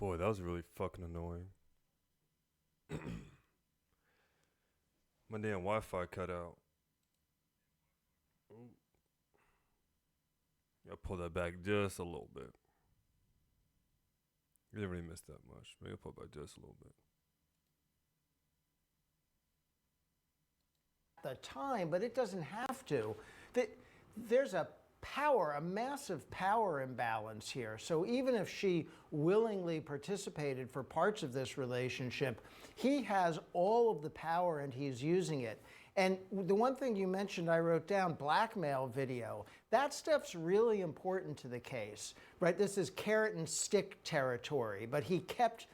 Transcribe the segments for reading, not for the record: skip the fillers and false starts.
Boy, that was really fucking annoying. My damn Wi-Fi cut out. Ooh. I pull that back just a little bit. You didn't really miss that much. Maybe I'll pull it back just a little bit. The time, but it doesn't have to. There's a massive power imbalance here. So even if she willingly participated for parts of this relationship, he has all of the power and he's using it. And the one thing you mentioned, I wrote down, blackmail video. That stuff's really important to the case, right? This is carrot and stick territory, but he kept,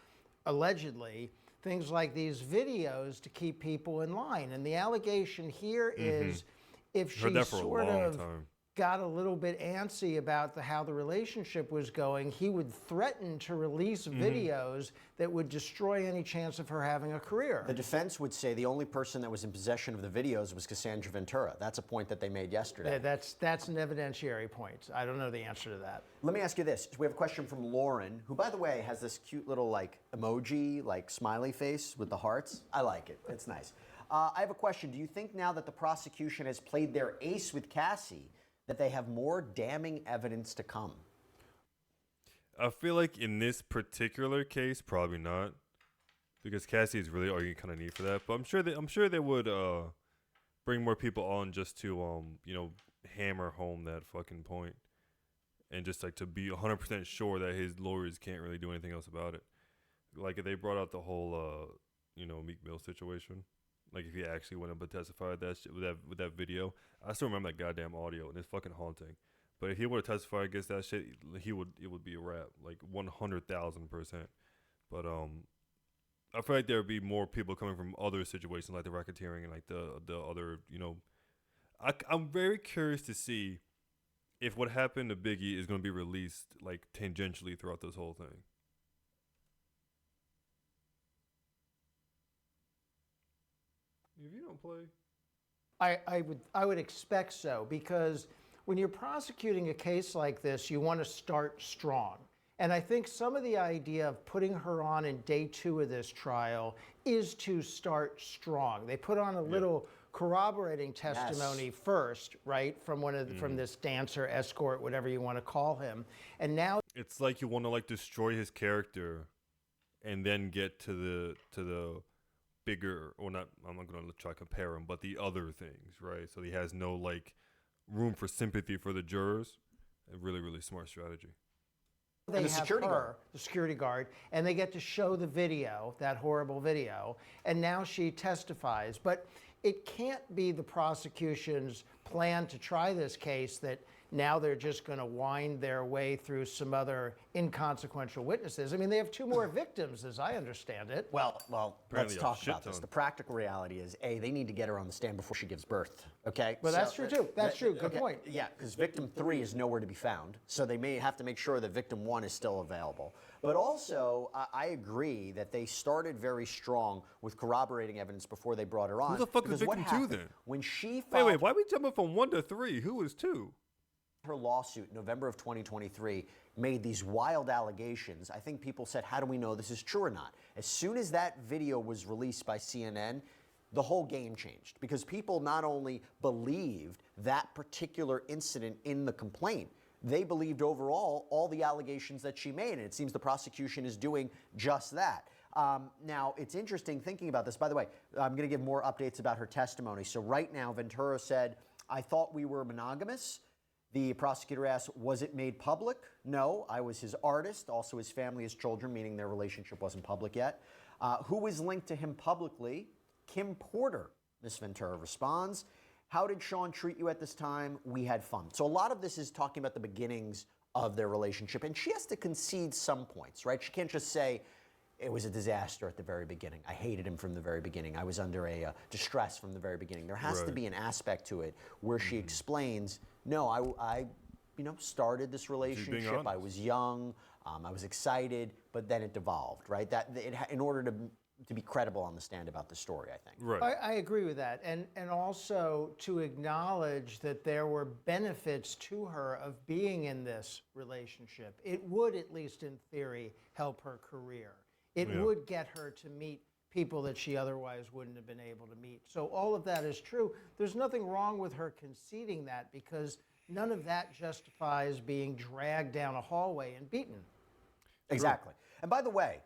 allegedly, things like these videos to keep people in line. And the allegation here is if she sort of got a little bit antsy about how the relationship was going, he would threaten to release videos that would destroy any chance of her having a career. The defense would say the only person that was in possession of the videos was Cassandra Ventura. That's a point that they made yesterday. Yeah, that's an evidentiary point. I don't know the answer to that. Let me ask you this. We have a question from Lauren, who, by the way, has this cute little emoji, smiley face with the hearts. I like it. It's nice. I have a question. Do you think now that the prosecution has played their ace with Cassie, that they have more damning evidence to come? I feel like in this particular case, probably not, because Cassie is really all you kind of need for that. But I'm sure they would bring more people on just to hammer home that fucking point, and just to be 100% sure that his lawyers can't really do anything else about it. Like if they brought out the whole Meek Mill situation. Like if he actually went up and testified that shit with that video, I still remember that goddamn audio, and it's fucking haunting. But if he would have testified against that shit, it would be a wrap, 100,000%. But I feel like there would be more people coming from other situations like the racketeering and the other I'm very curious to see if what happened to Biggie is going to be released tangentially throughout this whole thing. If you don't play, I would expect so, because when you're prosecuting a case like this, you want to start strong. And I think some of the idea of putting her on in day 2 of this trial is to start strong. They put on a little corroborating testimony first, right, from from this dancer, escort, whatever you want to call him, and now it's like you want to destroy his character, and then get to the bigger, or not, I'm not going to try to compare him, but the other things, right? So he has no room for sympathy for the jurors. A really, really smart strategy. They have her, the security guard, and they get to show the video, that horrible video, and now she testifies. But it can't be the prosecution's plan to try this case that now they're just going to wind their way through some other inconsequential witnesses. I mean, they have 2 more victims, as I understand it. Well, let's talk about this. The practical reality is, A, they need to get her on the stand before she gives birth, okay? Well, that's true, too. That's true. Good point. Yeah, because victim 3 is nowhere to be found, so they may have to make sure that victim 1 is still available. But also, I agree that they started very strong with corroborating evidence before they brought her on. Who the fuck is victim 2 then? When she filed... Wait, why are we jumping from 1 to 3? Who is 2? Her lawsuit in November of 2023 made these wild allegations. I think people said, how do we know this is true or not? As soon as that video was released by CNN, the whole game changed, because people not only believed that particular incident in the complaint, they believed overall all the allegations that she made, and it seems the prosecution is doing just that. Now, it's interesting thinking about this. By the way, I'm going to give more updates about her testimony. So right now, Ventura said, I thought we were monogamous. The prosecutor asked, was it made public? No, I was his artist, also his family, his children, meaning their relationship wasn't public yet. Who was linked to him publicly? Kim Porter, Miss Ventura responds. How did Sean treat you at this time? We had fun. So a lot of this is talking about the beginnings of their relationship, and she has to concede some points, right? She can't just say, it was a disaster at the very beginning. I hated him from the very beginning. I was under a distress from the very beginning. There has to be an aspect to it where she explains, no, I started this relationship. I was young. I was excited, but then it devolved, right? In order to to be credible on the stand about the story, I think. Right. I agree with that. And also to acknowledge that there were benefits to her of being in this relationship. It would, at least in theory, help her career. It would get her to meet people that she otherwise wouldn't have been able to meet. So all of that is true. There's nothing wrong with her conceding that, because none of that justifies being dragged down a hallway and beaten. Exactly. And by the way,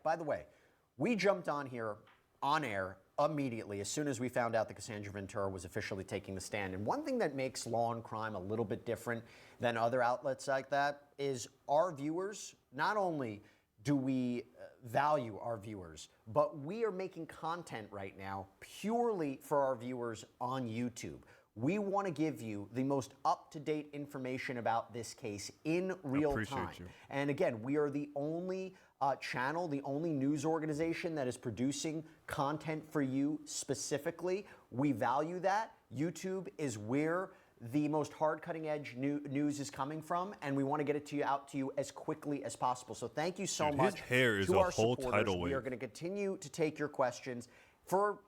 we jumped on here on air immediately as soon as we found out that Cassandra Ventura was officially taking the stand. And one thing that makes Law and Crime a little bit different than other outlets like that is our viewers. Not only do we value our viewers, but we are making content right now purely for our viewers on YouTube. We want to give you the most up-to-date information about this case in real time. You. And again, we are the only channel, the only news organization that is producing content for you specifically. We value that. YouTube is where the most hard cutting edge news is coming from, and we want to get it to you out to you as quickly as possible. So thank you so much his hair is to a our whole supporters. tidal We wave. are going to continue to take your questions for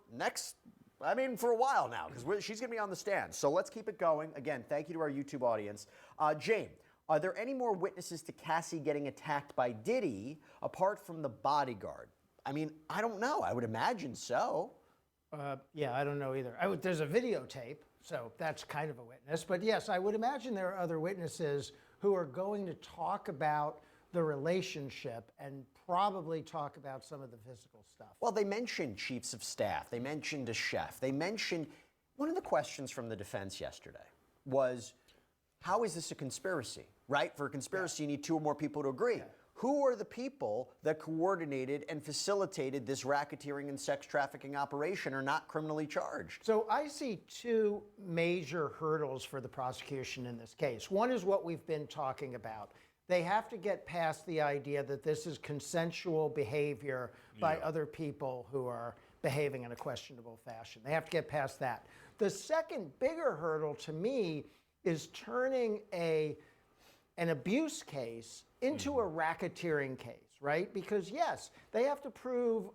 for a while now, because she's going to be on the stand. So let's keep it going. Again, thank you to our YouTube audience. Jane, are there any more witnesses to Cassie getting attacked by Diddy apart from the bodyguard? I mean, I don't know. I would imagine so. Yeah, I don't know either. There's a videotape, so that's kind of a witness. But yes, I would imagine there are other witnesses who are going to talk about the relationship and probably talk about some of the physical stuff. Well, they mentioned chiefs of staff. They mentioned a chef. They mentioned one of the questions from the defense yesterday was, how is this a conspiracy, right? For a conspiracy, you need two or more people to agree. Who are the people that coordinated and facilitated this racketeering and sex trafficking operation are not criminally charged? So I see two major hurdles for the prosecution in this case. One is what we've been talking about. They have to get past the idea that this is consensual behavior by other people who are behaving in a questionable fashion. They have to get past that. The second bigger hurdle to me is turning an abuse case into a racketeering case, right? Because yes, they have to prove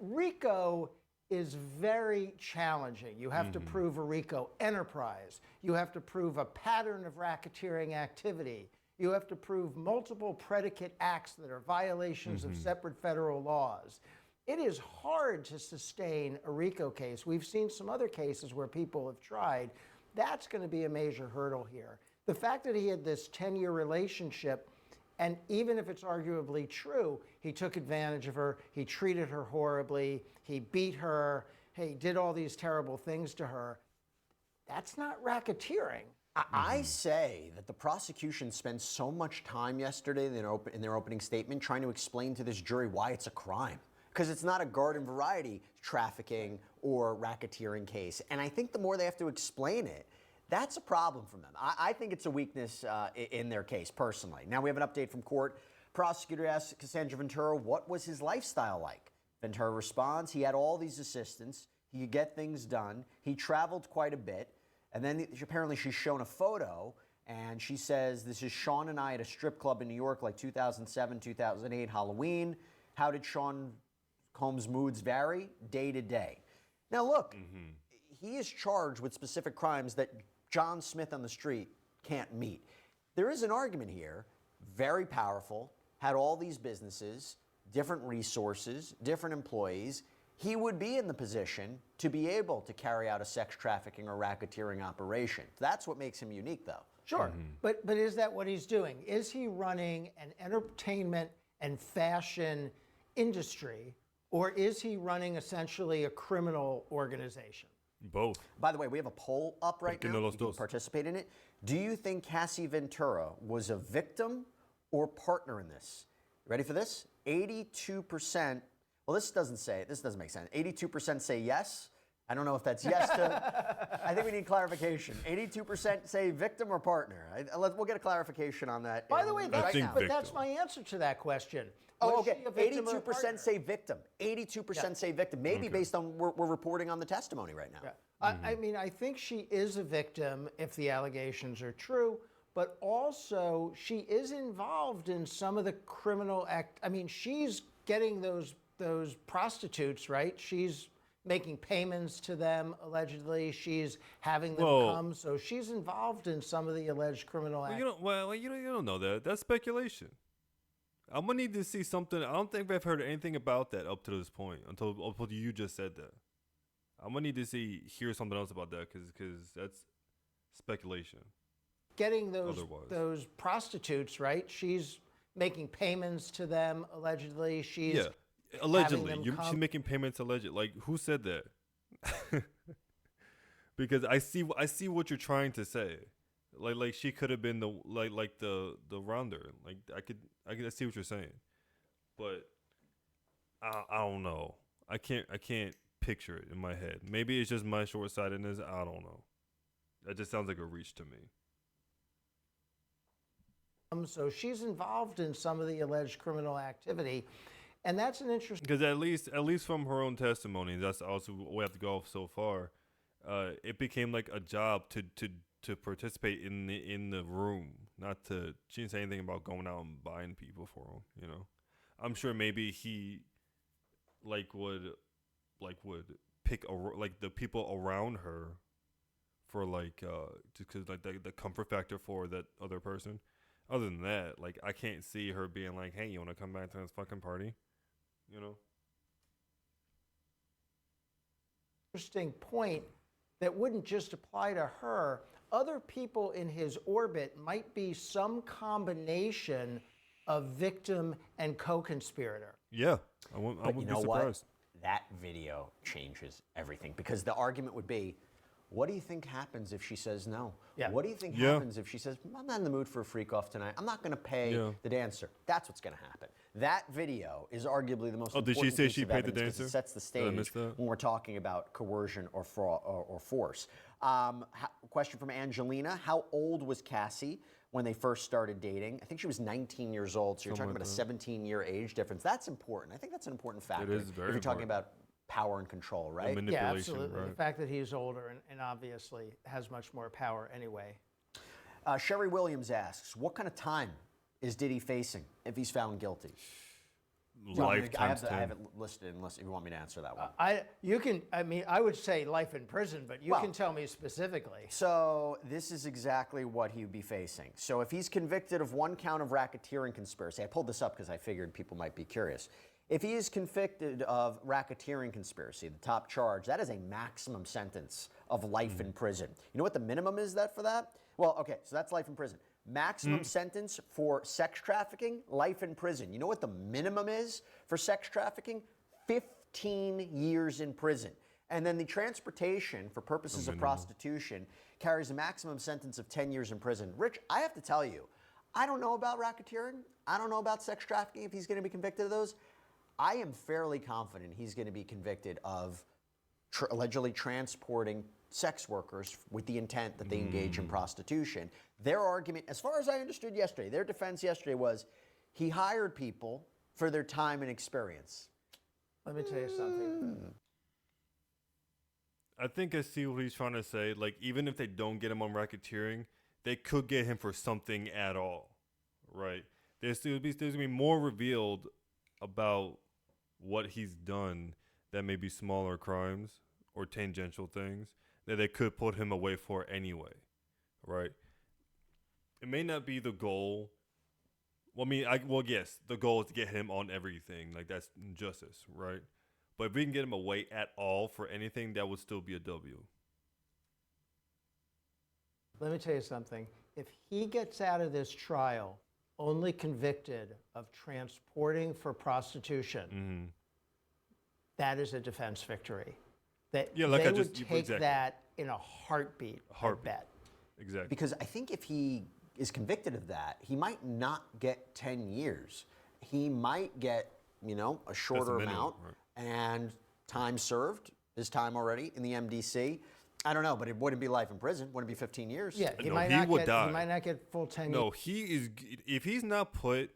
RICO is very challenging. You have to prove a RICO enterprise. You have to prove a pattern of racketeering activity. You have to prove multiple predicate acts that are violations of separate federal laws. It is hard to sustain a RICO case. We've seen some other cases where people have tried. That's going to be a major hurdle here. The fact that he had this 10-year relationship, and even if it's arguably true, he took advantage of her, he treated her horribly, he beat her, he did all these terrible things to her, that's not racketeering. I say that the prosecution spent so much time yesterday in their opening statement trying to explain to this jury why it's a crime. Because it's not a garden variety trafficking or racketeering case. And I think the more they have to explain it, that's a problem for them. I think it's a weakness in their case, personally. Now we have an update from court. Prosecutor asked Cassandra Ventura, what was his lifestyle like? Ventura responds, he had all these assistants. He could get things done. He traveled quite a bit. And then apparently she's shown a photo, and she says, this is Sean and I at a strip club in New York, like 2007, 2008, Halloween. How did Sean Combs' moods vary? Day to day. Now look, he is charged with specific crimes that John Smith on the street can't meet. There is an argument here, very powerful, had all these businesses, different resources, different employees. He would be in the position to be able to carry out a sex trafficking or racketeering operation. That's what makes him unique, though. Sure, but is that what he's doing? Is he running an entertainment and fashion industry, or is he running essentially a criminal organization? Both. By the way, we have a poll up right now. You can dos. participate in it. Do you think Cassie Ventura was a victim or partner in this? Ready for this? 82%. Well, this doesn't make sense. 82% say yes. I don't know if that's yes to. I think we need clarification. 82% say victim or partner. We'll get a clarification on that. By the way, right now. but that's my answer to that question. Oh, Was okay. she a victim or a partner? 82% say victim. 82% say victim. Maybe based on we're reporting on the testimony right now. Yeah. I mean, I think she is a victim if the allegations are true, but also she is involved in some of the criminal act. I mean, she's getting those those prostitutes, right? She's making payments to them, allegedly. She's having them Well- come. So she's involved in some of the alleged criminal Well, acts. you don't know that. That's speculation. I'm gonna need to see something. I don't think I've heard anything about that up to this point until you just said that. I'm gonna need to hear something else about that because that's speculation. Getting those Otherwise. those prostitutes, right? She's making payments to them, allegedly. She's Yeah, allegedly. them She's come- making payments allegedly. Like, who said that? Because I see what you're trying to say. Like she could have been the rounder. Like I see what you're saying, but I don't know. I can't picture it in my head. Maybe it's just my short sightedness. I don't know. That just sounds like a reach to me. So she's involved in some of the alleged criminal activity. And that's an interesting. Because at least from her own testimony, that's also what we have to go off so far. It became like a job to participate in the room, not to. She didn't say anything about going out and buying people for him. You know, I'm sure maybe he would pick the people around her for because the comfort factor for that other person. Other than that, like I can't see her being like, "Hey, you want to come back to this fucking party?" You know. Interesting point that wouldn't just apply to her. Other people in his orbit might be some combination of victim and co-conspirator. Yeah, I wouldn't you be know surprised. what? That video changes everything because the argument would be, what do you think happens if she says no? Yeah. What do you think Yeah. happens if she says, I'm not in the mood for a freak off tonight. I'm not going to pay Yeah. the dancer. That's what's going to happen. That video is arguably the most Oh, did she important say piece she of paid the evidence 'cause dancer? it sets the Did I miss stage that? when we're talking about coercion or force. Question from Angelina. How old was Cassie when they first started dating? I think she was 19 years old, so you're Something talking like about a 17-year age difference. That's important. I think that's an important factor. is very if you're talking important. about power and control, right? Manipulation, Yeah, absolutely. right? The fact that he's older and obviously has much more power anyway. Sherry Williams asks, what kind of time is Diddy facing if he's found guilty? Life I times have 10. it listed unless if you want me to answer that one. I would say life in prison, but you Well- can tell me specifically. So this is exactly what he would be facing. So if he's convicted of one count of racketeering conspiracy, I pulled this up because I figured people might be curious. If he is convicted of racketeering conspiracy, the top charge, that is a maximum sentence of life in prison. You know what the minimum is for that? Well, okay, so that's life in prison. Maximum sentence for sex trafficking, life in prison. You know what the minimum is for sex trafficking? 15 years in prison. And then the transportation for purposes of prostitution carries a maximum sentence of 10 years in prison. Rich, I have to tell you, I don't know about racketeering. I don't know about sex trafficking if he's going to be convicted of those. I am fairly confident he's going to be convicted of allegedly transporting sex workers with the intent that they engage in prostitution. Their argument, as far as I understood yesterday, their defense yesterday was he hired people for their time and experience. Let me tell you something. I think I see what he's trying to say. Like, even if they don't get him on racketeering, they could get him for something at all, right? There's gonna be more revealed about what he's done that may be smaller crimes or tangential things that they could put him away for anyway, right? It may not be the goal. Well, yes, the goal is to get him on everything. Like, that's justice, right? But if we can get him away at all for anything, that would still be a W. Let me tell you something. If he gets out of this trial only convicted of transporting for prostitution, that is a defense victory. That Yeah, like they I would just- take exactly. that in a heartbeat. I bet. Exactly. Because I think if he is convicted of that, he might not get 10 years. He might get, a shorter minimum, amount right. and time served, his time already in the MDC. I don't know, but it wouldn't be life in prison. Wouldn't be 15 years. Yeah, he No, might he not would get. die. He might not get full 10 No, years. he is. If he's not put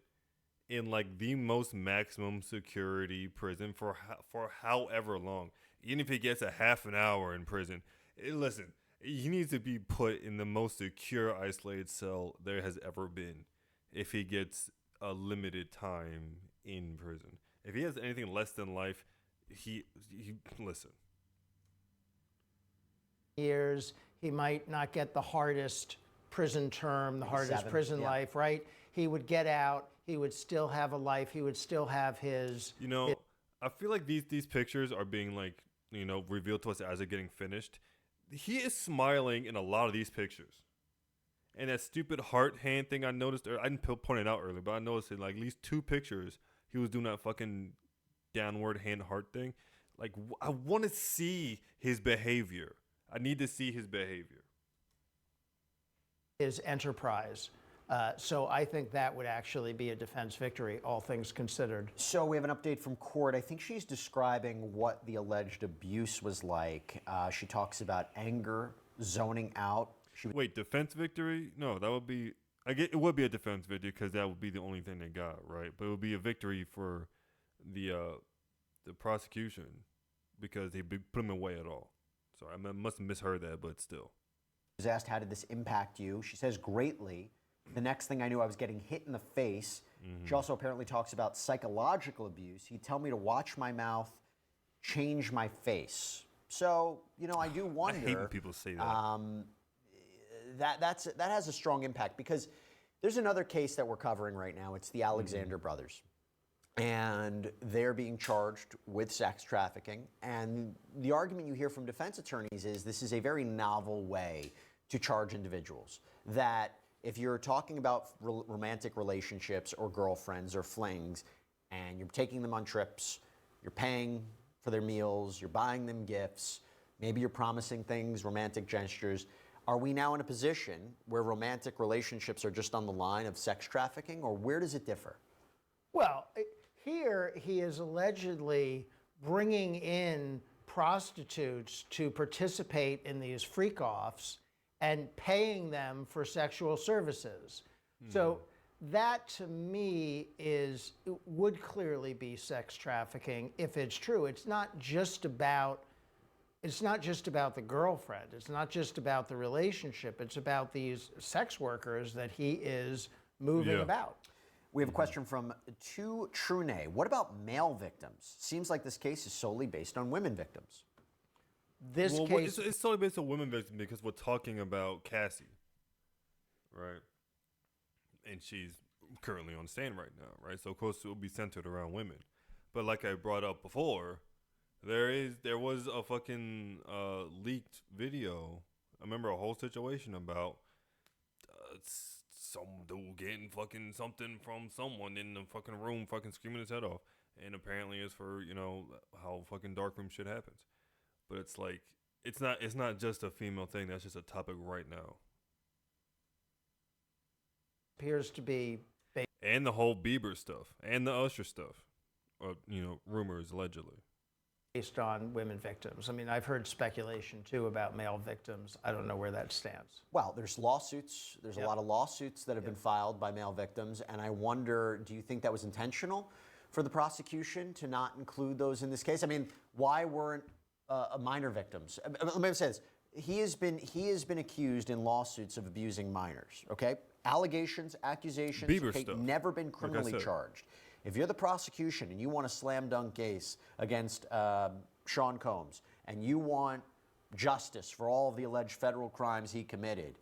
in like the most maximum security prison for however long, even if he gets a half an hour in prison, listen, he needs to be put in the most secure, isolated cell there has ever been. If he gets a limited time in prison, If he has anything less than life, he listen. Years, he might not get the hardest prison term, the Maybe hardest 7, prison yeah. life, right? He would get out, he would still have a life, he would still have his. You know, I feel like these pictures are being like, revealed to us as they're getting finished. He is smiling in a lot of these pictures. And that stupid heart hand thing I noticed, I didn't point it out earlier, but I noticed in like at least 2 pictures, he was doing that fucking downward hand heart thing. Like, I want to see his behavior. I need to see his behavior. His enterprise. So I think that would actually be a defense victory, all things considered. So we have an update from court. I think she's describing what the alleged abuse was like. She talks about anger, zoning out. Wait, defense victory? No, that would be. It would be a defense victory because that would be the only thing they got, right? But it would be a victory for the prosecution because they put him away at all. So I must have misheard that, but still. Was asked, how did this impact you? She says, greatly. The next thing I knew, I was getting hit in the face. She also apparently talks about psychological abuse. He'd tell me to watch my mouth, change my face. So, I do wonder. I hate when people say that. That has a strong impact because there's another case that we're covering right now. It's the Alexander brothers. And they're being charged with sex trafficking. And the argument you hear from defense attorneys is this is a very novel way to charge individuals. That if you're talking about romantic relationships or girlfriends or flings, and you're taking them on trips, you're paying for their meals, you're buying them gifts, maybe you're promising things, romantic gestures, are we now in a position where romantic relationships are just on the line of sex trafficking, or where does it differ? Well, here he is allegedly bringing in prostitutes to participate in these freak-offs and paying them for sexual services. So that to me would clearly be sex trafficking if it's true. It's not just about the girlfriend. It's not just about the relationship. It's about these sex workers that he is moving about. We have a question from To Trune. What about male victims? Seems like this case is solely based on women victims. This case, it's solely based on women victims because we're talking about Cassie, right? And she's currently on the stand right now, right? So of course it will be centered around women. But like I brought up before, there was a fucking leaked video. I remember a whole situation about some dude getting fucking something from someone in the fucking room, fucking screaming his head off, and apparently it's for how fucking darkroom shit happens. But it's like it's not just a female thing. That's just a topic right now. appears to be And the whole Bieber stuff and the Usher stuff, rumors allegedly. based on women victims. I mean, I've heard speculation too about male victims. I don't know where that stands. Well, there's lawsuits. There's a lot of lawsuits that have been filed by male victims, and I wonder, do you think that was intentional for the prosecution to not include those in this case? I mean, why weren't minor victims? Let me say this. He has been accused in lawsuits of abusing minors, okay? Allegations, accusations, Bieber okay, stuff, never been like I criminally said. charged. If you're the prosecution and you want a slam dunk case against Sean Combs and you want justice for all of the alleged federal crimes he committed,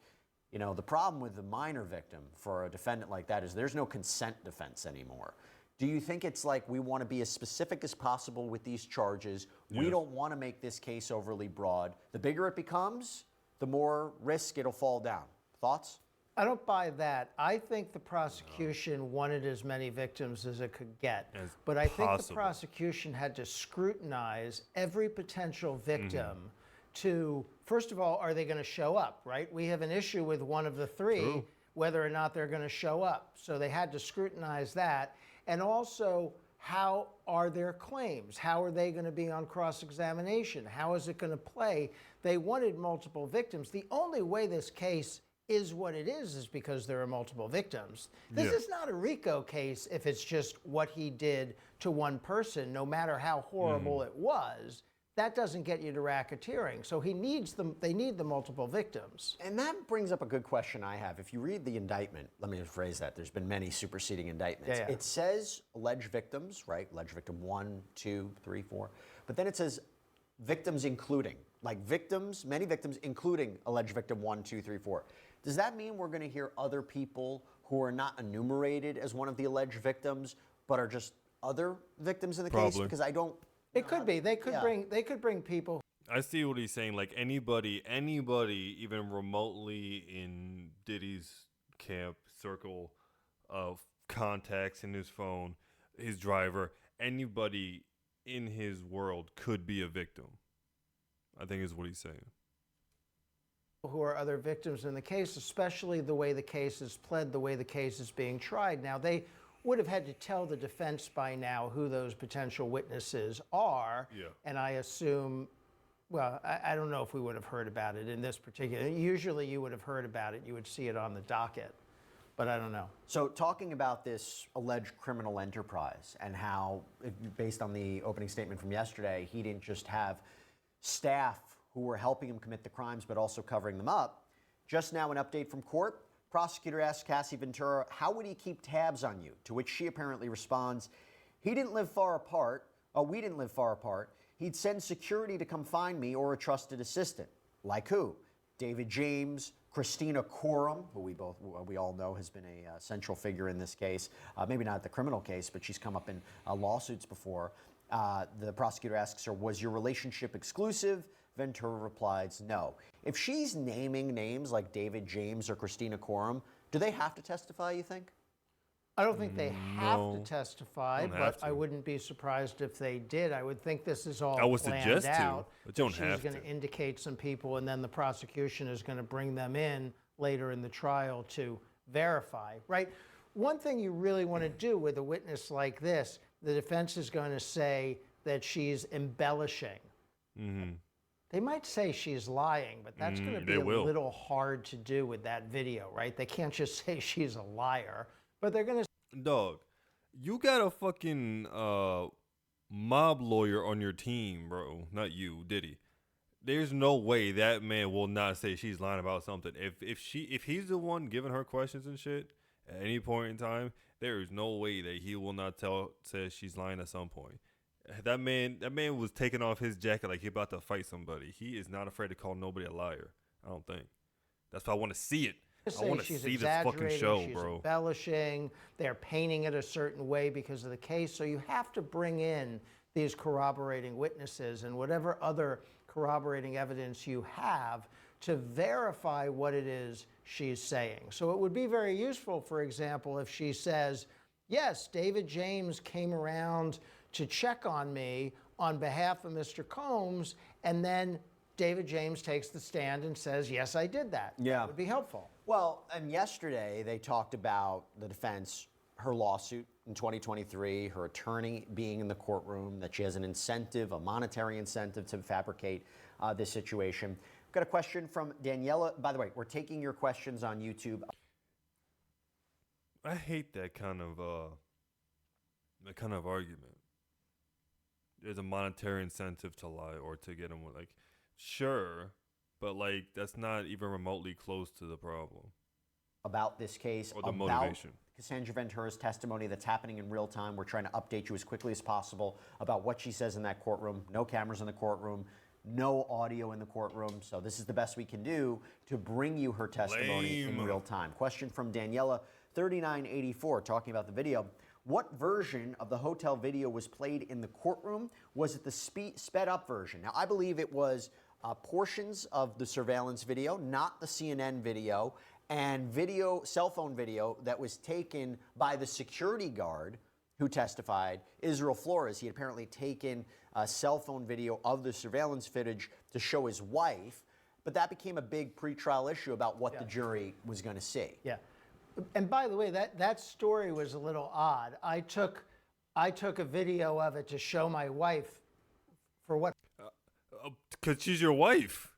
the problem with the minor victim for a defendant like that is there's no consent defense anymore. Do you think it's like we want to be as specific as possible with these charges? We don't want to make this case overly broad. The bigger it becomes, the more risk it'll fall down. Thoughts? I don't buy that. I think the prosecution wanted as many victims as it could get. But I think the possible. prosecution had to scrutinize every potential victim to, first of all, are they going to show up, right? We have an issue with one of the three, whether or not they're going to show up. So they had to scrutinize that. And also, how are their claims? How are they going to be on cross-examination? How is it going to play? They wanted multiple victims. The only way this case is what it is because there are multiple victims. This is not a RICO case if it's just what he did to one person, no matter how horrible it was. that doesn't get you to racketeering. So he needs them. They need the multiple victims. And that brings up a good question I have. If you read the indictment, let me rephrase that. There's been many superseding indictments. Yeah, yeah. It says alleged victims, right? Alleged victim 1, 2, 3, 4. But then it says victims including, like victims, many victims, including alleged victim 1, 2, 3, 4. Does that mean we're going to hear other people who are not enumerated as one of the alleged victims, but are just other victims in the case? Probably. Because I don't. It could be. They could Yeah. bring. They could bring people. I see what he's saying. Like anybody, even remotely in Diddy's camp circle of contacts in his phone, his driver, anybody in his world could be a victim. I think is what he's saying. Who are other victims in the case, especially the way the case is pled, the way the case is being tried. Now, they would have had to tell the defense by now who those potential witnesses are. Yeah. And I assume, well, I don't know if we would have heard about it in this particular. Usually you would have heard about it. You would see it on the docket. But I don't know. So talking about this alleged criminal enterprise and how, based on the opening statement from yesterday, he didn't just have staff who were helping him commit the crimes, but also covering them up. Just now, an update from court. Prosecutor asked Cassie Ventura, how would he keep tabs on you? To which she apparently responds, he didn't live far apart. We didn't live far apart. He'd send security to come find me or a trusted assistant. Like who? David James, Christina Coram, who we all know has been a central figure in this case. Maybe not the criminal case, but she's come up in lawsuits before. The prosecutor asks her, was your relationship exclusive? Ventura replies, no. If she's naming names like David James or Christina Coram, do they have to testify, you think? I don't think they have to No, testify, don't but have I to. wouldn't be surprised if they did. I would think this is all I would planned suggest to, out. but you don't She's have going to. to indicate some people, and then the prosecution is going to bring them in later in the trial to verify, right? One thing you really want to do with a witness like this, the defense is going to say that she's embellishing. Mm-hmm. They might say she's lying, but that's going to be they a will. little hard to do with that video, right? They can't just say she's a liar, but they're going to. Dog, you got a fucking mob lawyer on your team, bro. Not you, Diddy. There's no way that man will not say she's lying about something. If he's the one giving her questions and shit at any point in time, there is no way that he will not say she's lying at some point. That man was taking off his jacket like he about to fight somebody. He is not afraid to call nobody a liar. I don't think. That's why I want to see it. I want to she's see this fucking exaggerating, show, she's bro. embellishing, they're painting it a certain way because of the case. So you have to bring in these corroborating witnesses and whatever other corroborating evidence you have to verify what it is she's saying. So it would be very useful, for example, if she says, yes, David James came around to check on me on behalf of Mr. Combs, and then David James takes the stand and says, yes, I did that. Yeah. That would be helpful. Well, and yesterday they talked about the defense, her lawsuit in 2023, her attorney being in the courtroom, that she has an incentive, a monetary incentive to fabricate this situation. I've got a question from Daniela. By the way, we're taking your questions on YouTube. I hate that kind of argument. There's a monetary incentive to lie or to get him like, sure, but like that's not even remotely close to the problem About this case, or the about motivation. Cassandra Ventura's testimony that's happening in real time. We're trying to update you as quickly as possible about what she says in that courtroom. No cameras in the courtroom, no audio in the courtroom. So this is the best we can do to bring you her testimony in Lame. real time. Question from Daniela, 3984, talking about the video. What version of the hotel video was played in the courtroom? Was it the sped up version? Now, I believe it was portions of the surveillance video, not the CNN video, and cell phone video that was taken by the security guard who testified, Israel Flores. He had apparently taken a cell phone video of the surveillance footage to show his wife, but that became a big pretrial issue about what the jury was going to see. Yeah. And by the way, that story was a little odd. I took a video of it to show my wife for what? Because she's your wife.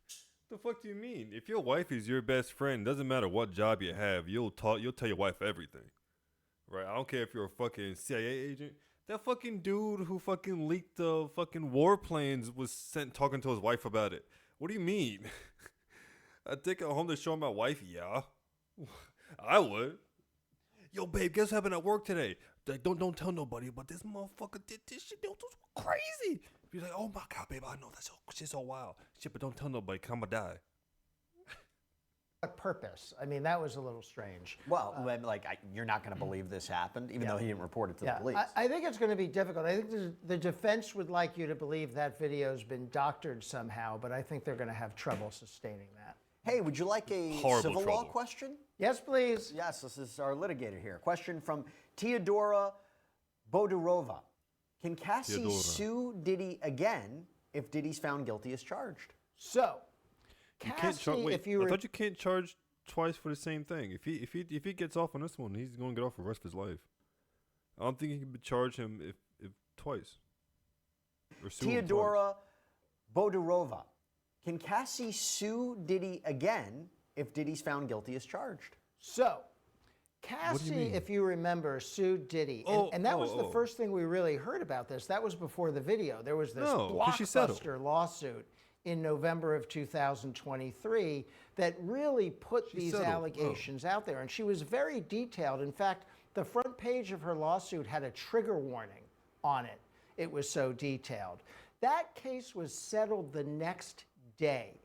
The fuck do you mean? If your wife is your best friend, doesn't matter what job you have, you'll tell your wife everything. Right? I don't care if you're a fucking CIA agent. That fucking dude who fucking leaked the fucking warplanes was sent talking to his wife about it. What do you mean? I'd take it home to show my wife? Yeah. I would. Yo, babe, guess what happened at work today? Like, don't tell nobody, but this motherfucker did this shit. It was crazy. Be like, oh my God, babe, I know that's shit's so wild. Shit, but don't tell nobody, 'cause I'ma die. What purpose? I mean, that was a little strange. Well, you're not going to believe this happened, even though he didn't report it to the police. I think it's going to be difficult. I think the defense would like you to believe that video's been doctored somehow, but I think they're going to have trouble sustaining that. Hey, would you like a Horrible civil law trouble. question? Yes, please. Yes, this is our litigator here. Question from Teodora Bodurova. Can Cassie Teodora. sue Diddy again if Diddy's found guilty as charged? So, You Cassie, can't charge. Wait, if you I were, thought you can't charge twice for the same thing. If he gets off on this one, he's gonna get off for the rest of his life. I don't think you can charge him if twice. Or sue him twice. Teodora Bodurova. Can Cassie sue Diddy again if Diddy's found guilty as charged? So, Cassie, mean? if you remember, sued Diddy. And that was the first thing we really heard about this. That was before the video. There was this No, 'cause she settled. blockbuster lawsuit in November of 2023 that really put these settled. allegations out there. And she was very detailed. In fact, the front page of her lawsuit had a trigger warning on it. It was so detailed. That case was settled the next day.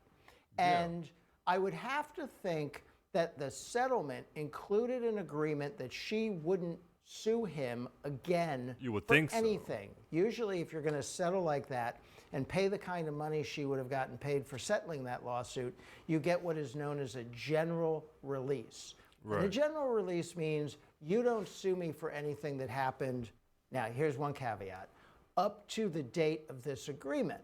And I would have to think that the settlement included an agreement that she wouldn't sue him again You would for think so. anything. Usually, if you're going to settle like that and pay the kind of money she would have gotten paid for settling that lawsuit, you get what is known as a general release. And a Right. general release means you don't sue me for anything that happened. Now, here's one caveat. Up to the date of this agreement.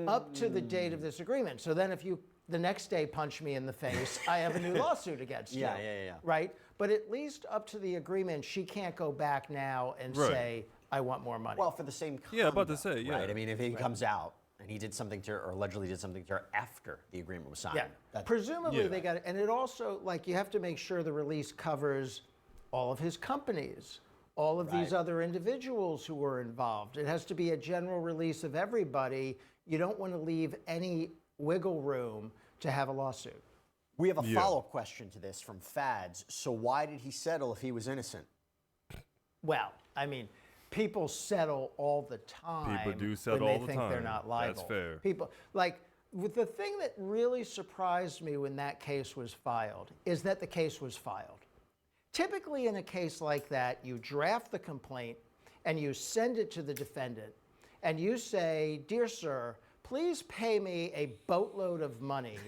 Up to the date of this agreement. So then if you the next day punch me in the face, I have a new lawsuit against you. Yeah. Right? But at least up to the agreement, she can't go back now and Right. say, I want more money. Well, for the same conduct, Yeah, about to say, yeah. Right? I mean, if he comes out and he did something to her, or allegedly did something to her after the agreement was signed. Yeah. Presumably Yeah. they got it. And it also, like, you have to make sure the release covers all of his companies, all of these Right. other individuals who were involved. It has to be a general release of everybody. You don't want to leave any wiggle room to have a lawsuit. We have a follow-up question to this from Fads. So why did he settle if he was innocent? Well, I mean, people settle all the time. People do settle when they all the think they're time. not liable. That's fair. People like with the thing that really surprised me when that case was filed is that the case was filed. Typically, in a case like that, you draft the complaint and you send it to the defendant, and you say, "Dear sir, please pay me a boatload of money,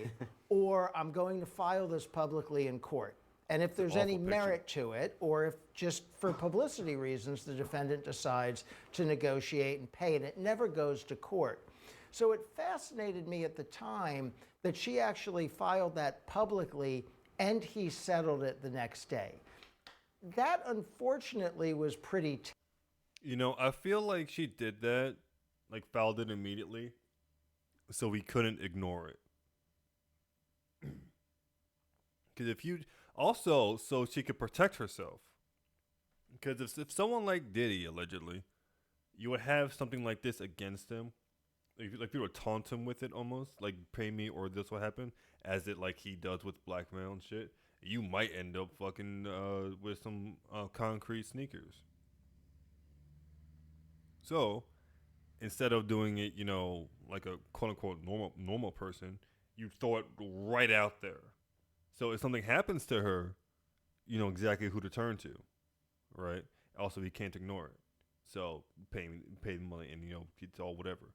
or I'm going to file this publicly in court." And if there's any awful merit to it, or if just for publicity reasons the defendant decides to negotiate and pay, and it never goes to court. So it fascinated me at the time that she actually filed that publicly and he settled it the next day. That unfortunately was pretty You know, I feel like she did that, like filed it immediately, so we couldn't ignore it. Because if you also, so she could protect herself. Because if someone like Diddy allegedly, you would have something like this against him, like people would taunt him with it almost, like pay me or this will happen, as it like he does with blackmail and shit. You might end up fucking with some concrete sneakers. So, instead of doing it, you know, like a quote unquote normal person, you throw it right out there. So if something happens to her, you know exactly who to turn to, right? Also, you can't ignore it. So pay the money, and you know it's all whatever.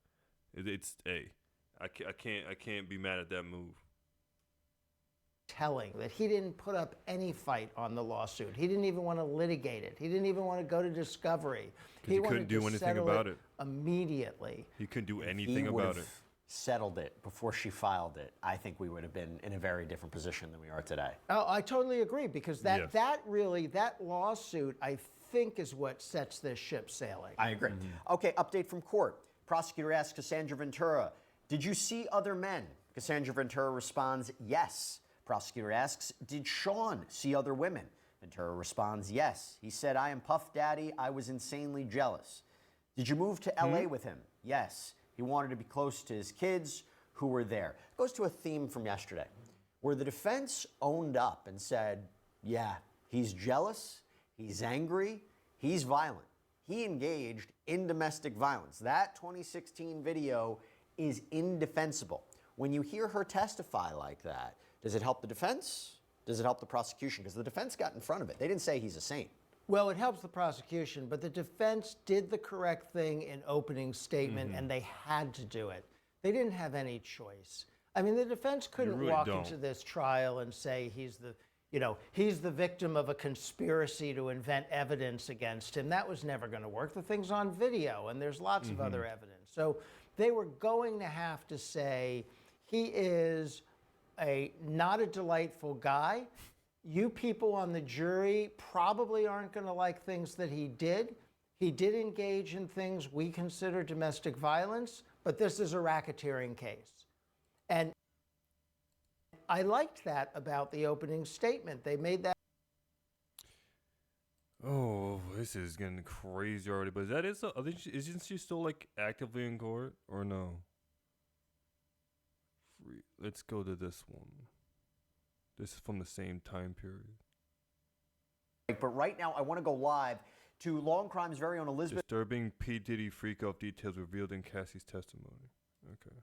It's I can't be mad at that move. telling that he didn't put up any fight on the lawsuit. He didn't even want to litigate it. He didn't even want to go to discovery. He wanted couldn't do to anything settle about it. Immediately. He couldn't do He anything would about have it. settled it before she filed it. I think we would have been in a very different position than we are today. Oh, I totally agree because Yes. that lawsuit, I think, is what sets this ship sailing. I agree. Okay, update from court. Prosecutor asks Cassandra Ventura, "Did you see other men?" Cassandra Ventura responds, "Yes." Prosecutor asks, "Did Sean see other women?" Ventura responds, yes. He said, I am Puff Daddy. I was insanely jealous. Did you move to LA with him? Yes. He wanted to be close to his kids who were there. It goes to a theme from yesterday where the defense owned up and said, yeah, he's jealous, he's angry, he's violent. He engaged in domestic violence. That 2016 video is indefensible. When you hear her testify like that, does it help the defense? Does it help the prosecution? Because the defense got in front of it. They didn't say he's a saint. Well, it helps the prosecution, but the defense did the correct thing in opening statement, and they had to do it. They didn't have any choice. I mean, the defense couldn't really walk don't. into this trial and say he's the victim of a conspiracy to invent evidence against him. That was never going to work. The thing's on video, and there's lots of other evidence. So they were going to have to say he is not a delightful guy. You people on the jury probably aren't going to like things that he did. He did engage in things we consider domestic violence, but this is a racketeering case. And I liked that about the opening statement. They made that. Oh, this is getting crazy already. But isn't she still like actively in court or no? Let's go to this one. This is from the same time period. But right now, I want to go live to Law and Crime's very own Elizabeth Disturbing P. Diddy freak-off details revealed in Cassie's testimony. Okay.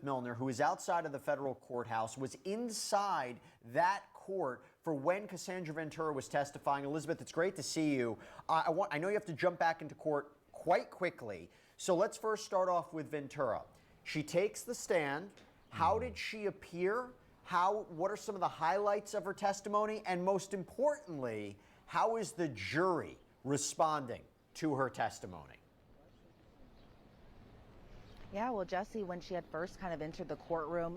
Milner, who is outside of the federal courthouse, was inside that court for when Cassandra Ventura was testifying. Elizabeth, it's great to see you. I know you have to jump back into court quite quickly. So let's first start off with Ventura. She takes the stand. How did she appear? What are some of the highlights of her testimony? And most importantly, how is the jury responding to her testimony? Yeah, well, Jesse, when she had first kind of entered the courtroom,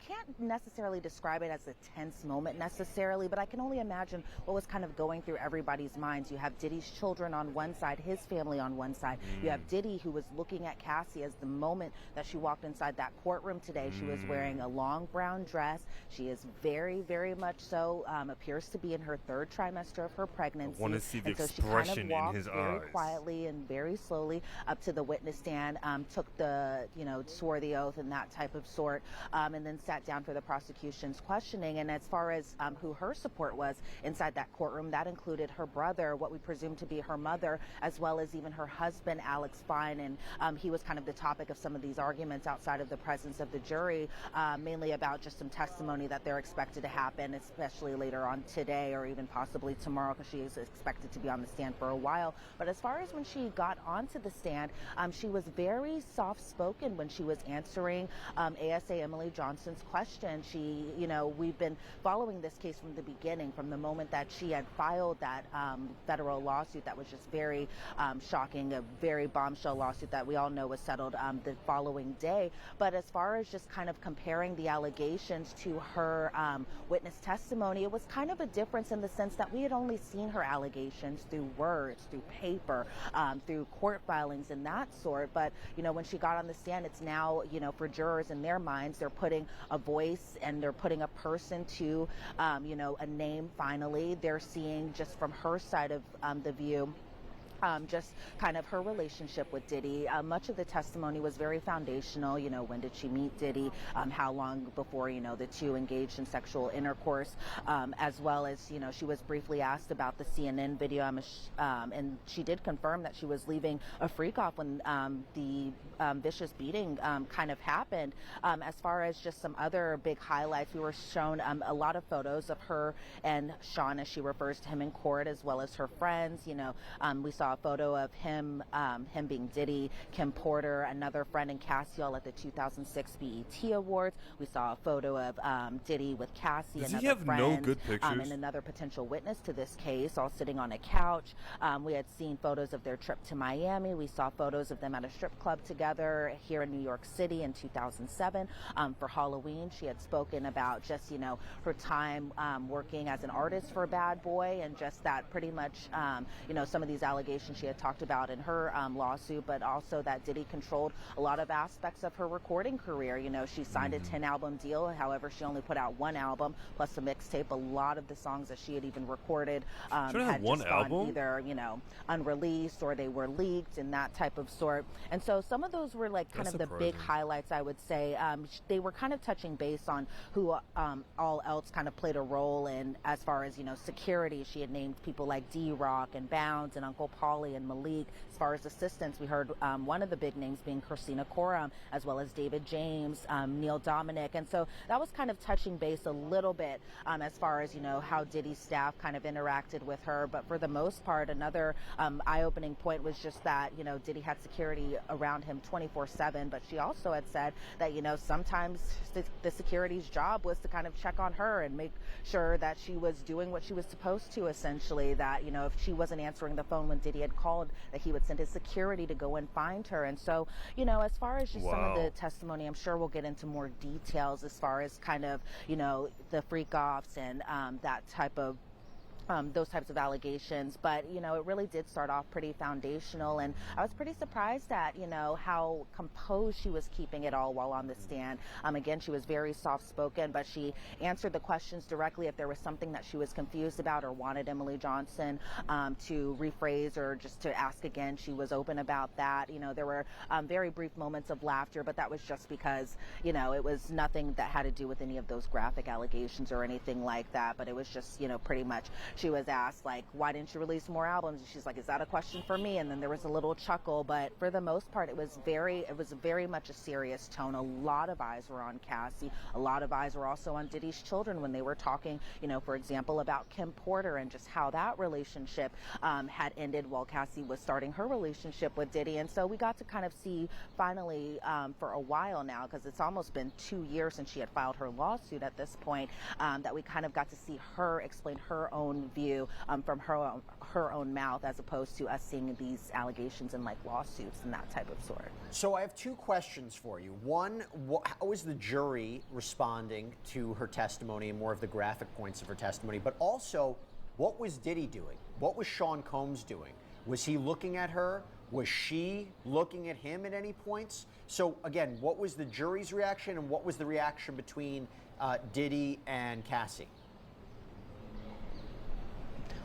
can't necessarily describe it as a tense moment necessarily, but I can only imagine what was kind of going through everybody's minds. You have Diddy's children on one side, his family on one side. You have Diddy, who was looking at Cassie as the moment that she walked inside that courtroom today. She was wearing a long brown dress. She is very, very much so, appears to be in her third trimester of her pregnancy. I want to see the and so she kind of expression walked in his very eyes. quietly and very slowly up to the witness stand, took the swore the oath and that type of sort, and then sat down for the prosecution's questioning. And as far as who her support was inside that courtroom, that included her brother, what we presume to be her mother, as well as even her husband, Alex Fine. And he was kind of the topic of some of these arguments outside of the presence of the jury, mainly about just some testimony that they're expected to happen, especially later on today or even possibly tomorrow, because she is expected to be on the stand for a while. But as far as when she got onto the stand, she was very soft-spoken when she was answering ASA Emily Johnson's question. We've been following this case from the beginning, from the moment that she had filed that federal lawsuit that was just very shocking, a very bombshell lawsuit that we all know was settled the following day. But as far as just kind of comparing the allegations to her witness testimony, it was kind of a difference in the sense that we had only seen her allegations through words, through paper, through court filings and that sort. But, when she got on the stand, it's now, for jurors in their minds, they're putting a voice and they're putting a person to, a name finally. They're seeing just from her side of the view, just kind of her relationship with Diddy. Much of the testimony was very foundational. When did she meet Diddy? How long before, the two engaged in sexual intercourse? As well as, she was briefly asked about the CNN video, and she did confirm that she was leaving a freak off when the vicious beating kind of happened. As far as just some other big highlights, we were shown a lot of photos of her and Sean, as she refers to him in court, as well as her friends. We saw a photo of him being Diddy, Kim Porter, another friend, and Cassie all at the 2006 BET Awards. We saw a photo of Diddy with Cassie, Does another he have friend, no good pictures? and another potential witness to this case, all sitting on a couch. We had seen photos of their trip to Miami. We saw photos of them at a strip club together here in New York City in 2007. For Halloween, she had spoken about just, her time working as an artist for Bad Boy, and just that pretty much, some of these allegations situation she had talked about in her lawsuit, but also that Diddy controlled a lot of aspects of her recording career. You know, she signed a 10-album deal. However, she only put out one album plus a mixtape. A lot of the songs that she had even recorded had one just gone album? either, you know, unreleased or they were leaked and that type of sort. And so some of those were like kind That's of the big surprising. highlights, I would say. They were kind of touching base on who all else kind of played a role in, as far as, you know, security. She had named people like D-Rock and Bounds and Uncle Paulie and Malik. As far as assistants, we heard one of the big names being Christina Coram, as well as David James, Neil Dominic. And so that was kind of touching base a little bit as far as, you know, how Diddy's staff kind of interacted with her. But for the most part, another eye-opening point was just that, you know, Diddy had security around him 24/7. But she also had said that, you know, sometimes the security's job was to kind of check on her and make sure that she was doing what she was supposed to, essentially. That, you know, if she wasn't answering the phone when Diddy had called, that he would send his security to go and find her. And so, you know, as far as just some of the Wow. testimony, I'm sure we'll get into more details as far as kind of, you know, the freak offs and that type of those types of allegations. But, you know, it really did start off pretty foundational. And I was pretty surprised at, you know, how composed she was keeping it all while on the stand. Again, she was very soft-spoken, but she answered the questions directly. If there was something that she was confused about or wanted Emily Johnson to rephrase or just to ask again, she was open about that. You know, there were very brief moments of laughter, but that was just because, you know, it was nothing that had to do with any of those graphic allegations or anything like that. But it was just, you know, pretty much she was asked, like, why didn't you release more albums? And she's like, is that a question for me? And then there was a little chuckle, but for the most part, it was very much a serious tone. A lot of eyes were on Cassie. A lot of eyes were also on Diddy's children when they were talking, you know, for example, about Kim Porter and just how that relationship had ended while Cassie was starting her relationship with Diddy. And so we got to kind of see finally for a while now, because it's almost been 2 years since she had filed her lawsuit at this point, that we kind of got to see her explain her own view from her own mouth, as opposed to us seeing these allegations in like lawsuits and that type of sort. So I have two questions for you. One, how is the jury responding to her testimony and more of the graphic points of her testimony? But also, what was Diddy doing? What was Sean Combs doing? Was he looking at her? Was she looking at him at any points? So again, what was the jury's reaction and what was the reaction between Diddy and Cassie?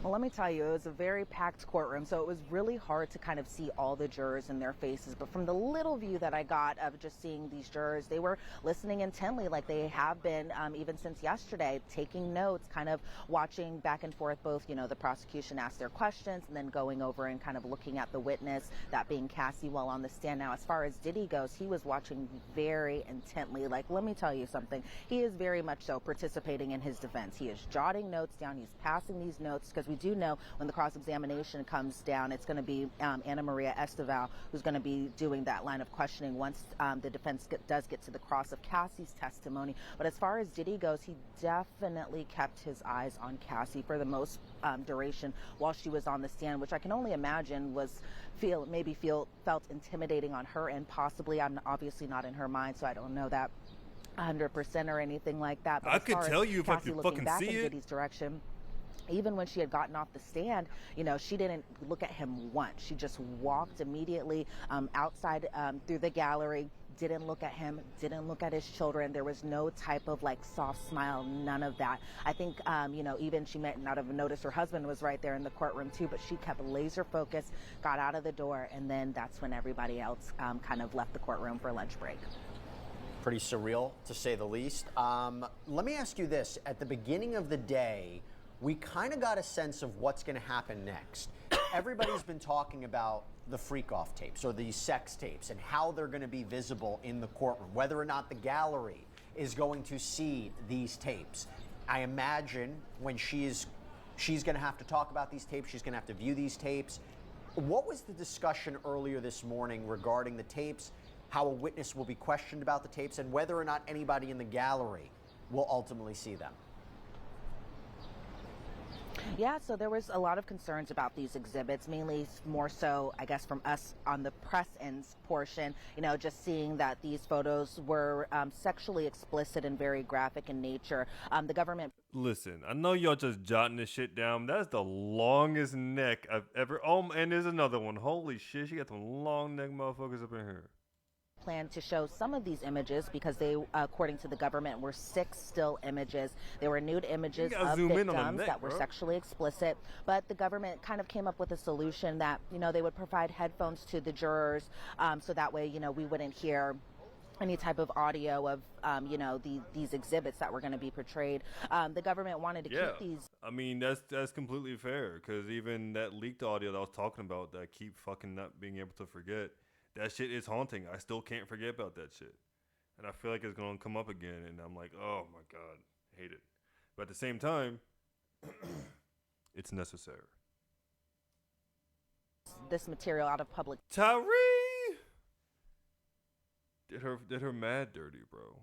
Well, let me tell you, it was a very packed courtroom, so it was really hard to kind of see all the jurors and their faces. But from the little view that I got of just seeing these jurors, they were listening intently, like they have been even since yesterday, taking notes, kind of watching back and forth, both, you know, the prosecution asked their questions and then going over and kind of looking at the witness, that being Cassie, while on the stand. Now, as far as Diddy goes, he was watching very intently. Like, let me tell you something. He is very much so participating in his defense. He is jotting notes down. He's passing these notes, because we do know when the cross-examination comes down, it's going to be Ana Maria Esteval who's going to be doing that line of questioning once the defense does get to the cross of Cassie's testimony. But as far as Diddy goes, he definitely kept his eyes on Cassie for the most duration while she was on the stand, which I can only imagine was felt intimidating on her end, possibly. I'm obviously not in her mind, so I don't know that 100% or anything like that. But I as could far as tell you if I Cassie could looking fucking back see in it. Diddy's direction, even when she had gotten off the stand, you know, she didn't look at him once. She just walked immediately outside through the gallery, didn't look at him, didn't look at his children. There was no type of like soft smile, none of that. I think, you know, even she might not have noticed her husband was right there in the courtroom too, but she kept laser focused, got out of the door, and then that's when everybody else kind of left the courtroom for lunch break. Pretty surreal, to say the least. Let me ask you this. At the beginning of the day, we kind of got a sense of what's going to happen next. Everybody's been talking about the freak-off tapes or these sex tapes and how they're going to be visible in the courtroom, whether or not the gallery is going to see these tapes. I imagine when she's going to have to talk about these tapes, she's going to have to view these tapes. What was the discussion earlier this morning regarding the tapes, how a witness will be questioned about the tapes, and whether or not anybody in the gallery will ultimately see them? Yeah, so there was a lot of concerns about these exhibits, mainly more so, I guess, from us on the press ends portion, just seeing that these photos were sexually explicit and very graphic in nature. The government. Listen, I know y'all just jotting this shit down. That's the longest neck I've ever. Oh, and there's another one. Holy shit, she got some long neck motherfuckers up in here. Plan to show some of these images because they, according to the government, were 6 still images. They were nude images of victims that were sexually explicit, but the government kind of came up with a solution that, they would provide headphones to the jurors, so that way, we wouldn't hear any type of audio of, these exhibits that were going to be portrayed. The government wanted to keep these. I mean, that's completely fair, because even that leaked audio that I was talking about that I keep fucking not being able to forget, that shit is haunting. I still can't forget about that shit. And I feel like it's going to come up again. And I'm like, oh my God, I hate it. But at the same time, it's necessary. This material out of public. Tyree! Did her mad dirty, bro.